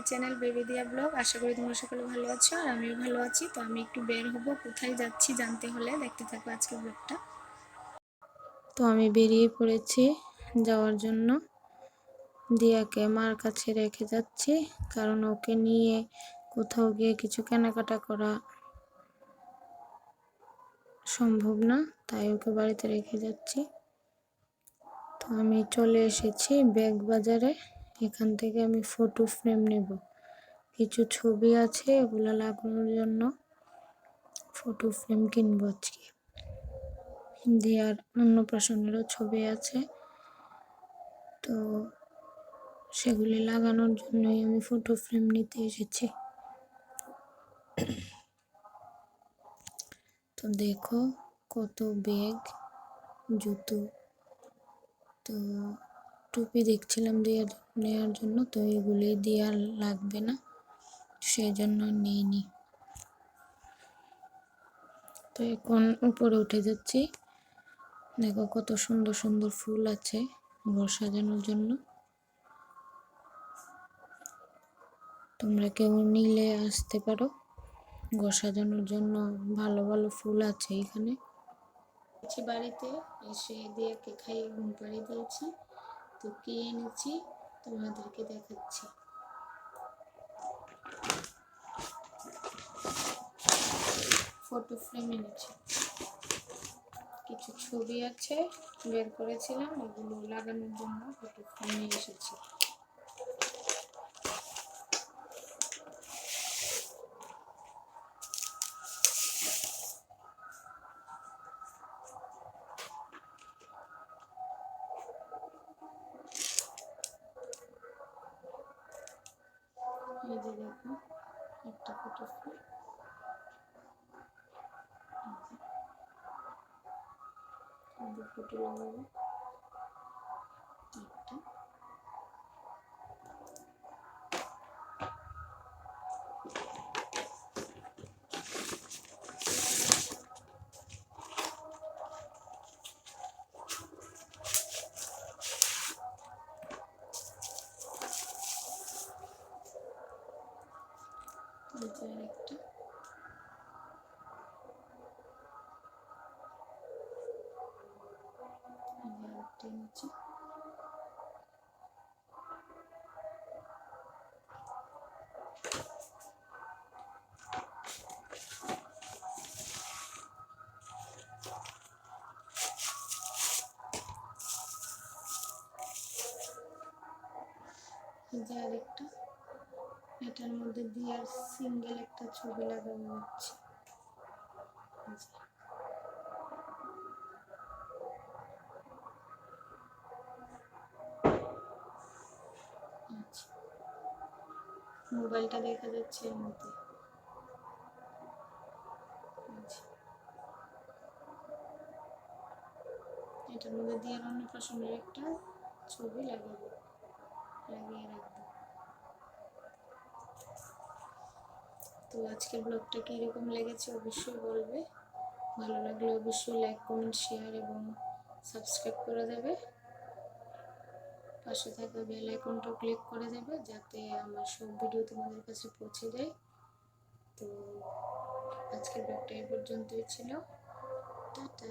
Channel baby দিয়া blog. আশা করি তোমরা সকলে ভালো আছো আর আমিও ভালো আছি। তো আমি একটু বের হব, কোথায় যাচ্ছি জানতে হলে দেখতে থাকো আজকের ব্লগটা। তো আমি বেরিয়ে পড়েছি যাওয়ার জন্য। দিয়াকে মার কাছে রেখে যাচ্ছি, কারণ ওকে নিয়ে কোথাও গিয়ে কিছু কেনাকাটা করা সম্ভব না, তাই ওকে বাড়িতে রেখে যাচ্ছি। তো আমি চলে এসেছি ব্যাগ বাজারে। এখান থেকে আমি ফটো ফ্রেম নেব, কিছু ছবি আছে এগুলো লাগানোর জন্য ফটো ফ্রেম কিনবো আজকে। দিয়ার অন্নপ্রাশনেরও ছবি আছে, তো সেগুলি লাগানোর জন্যই আমি ফটো ফ্রেম নিতে এসেছি। তো দেখো কত ব্যাগ, জুতো, তো টুপি দেখছিলাম দিয়ার নেওয়ার জন্য, তো এগুলি দেওয়ার লাগবে না, সেই জন্য নিইনি। তো এখন উপরে উঠে যাচ্ছি। দেখো কত সুন্দর সুন্দর ফুল আছে ঘর সাজানোর জন্য। তোমরা কেউ নিলে আসতে পারো, ঘর সাজানোর জন্য ভালো ভালো ফুল আছে এখানে। বাড়িতে এসে দিয়াকে খাইয়ে ঘুম পাড়িয়ে দিয়েছি। তো কি এনেছি তোমাদেরকে দেখাচ্ছি। ফটো ফ্রেম এনেছি, কিছু ছবি আছে বের করেছিলাম, ওগুলো লাগানোর জন্য ফটো ফ্রেম নিয়ে এসেছি। এই যে দেখো একটা ফটো ফ্রেম, ফটো লাগাবো একটা। আরেকটা নিচে আরেকটা, এটার মধ্যে দিয়ার সিঙ্গেল একটা ছবি লাগানো হচ্ছে। মোবাইলটা দেখা যাচ্ছে এর মধ্যে। এটার মধ্যে দিয়ার অন্নপ্রাশনের একটা ছবি লাগিয়ে রাখবো। তো আজকের ব্লগটা কীরকম লেগেছে অবশ্যই বলবে। ভালো লাগলে অবশ্যই লাইক, কমেন্ট, শেয়ার এবং সাবস্ক্রাইব করে দেবে। পাশে থাকা বেল আইকনটাও ক্লিক করে দেবে, যাতে আমার সব ভিডিও তোমাদের কাছে পৌঁছে যায়। তো আজকের ব্লগটা এই পর্যন্তই ছিল। টাটা।